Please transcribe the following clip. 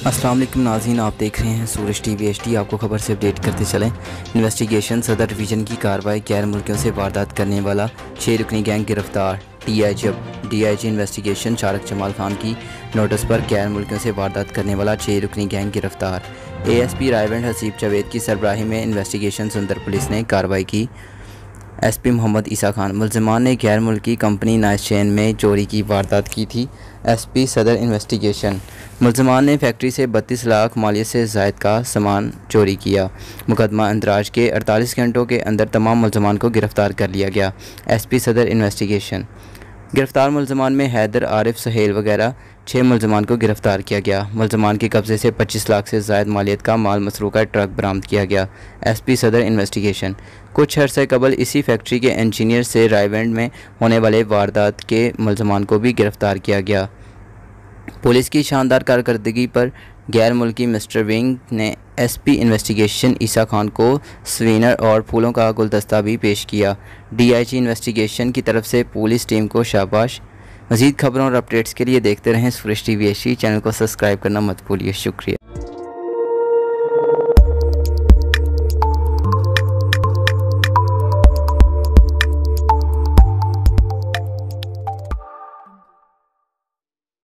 अस्सलाम वालेकुम नाज़रीन, आप देख रहे हैं सूरज टीवी HD। आपको खबर से अपडेट करते चलें। इन्वेस्टिगेशन सदर डिवीज़न की कार्रवाई। गैर मुल्कियों से वारदात करने वाला 6 रुकनी गैंग गिरफ्तार। DIG इन्वेस्टिगेशन शारक जमाल खान की नोटिस पर गैर मुल्कियों से वारदात करने वाला 6 रुकनी गैंग गिरफ्तार। ASP रायवेंड हसीब जावेद की सरबराही में इन्वेस्टिगेशन सुंदर पुलिस ने कार्रवाई की। SP मोहम्मद ईसा खान मुल्ज़िमान ने गैर मुल्की कंपनी नाइस चेन में चोरी की वारदात की थी। SP सदर इन्वेस्टिगेशन। मुल्ज़िमान ने फैक्ट्री से 32 लाख मालियत से ज़ायद का सामान चोरी किया। मुकदमा इंदराज के 48 घंटों के अंदर तमाम मुल्ज़िमान को गिरफ़्तार कर लिया गया। SP सदर इन्वेस्टिगेशन। गिरफ़्तार मुल्ज़िमान में हैदर, आरिफ, सुहेल वगैरह 6 मुल्ज़िमान को गिरफ़्तार किया गया। मुल्ज़िमान के कब्ज़े से 25 लाख से ज़ायद मालियत का माल मसरूक़ा ट्रक बरामद किया गया। SP सदर इन्वेस्टिगेशन। कुछ अर्से कबल इसी फैक्ट्री के इंजीनियर से रायवेंड में होने वाले वारदात के मुल्ज़िमान को भी गिरफ़्तार किया गया। पुलिस की शानदार कारकर्दगी पर गैर मुल्की मिस्टर विंग ने SP इन्वेस्टिगेशन ईसा खान को स्वीनर और फूलों का गुलदस्ता भी पेश किया। DIG इन्वेस्टिगेशन की तरफ से पुलिस टीम को शाबाश। मज़ीद खबरों और अपडेट्स के लिए देखते रहें सूरज टीवी HD। चैनल को सब्सक्राइब करना मत भूलिए। शुक्रिया।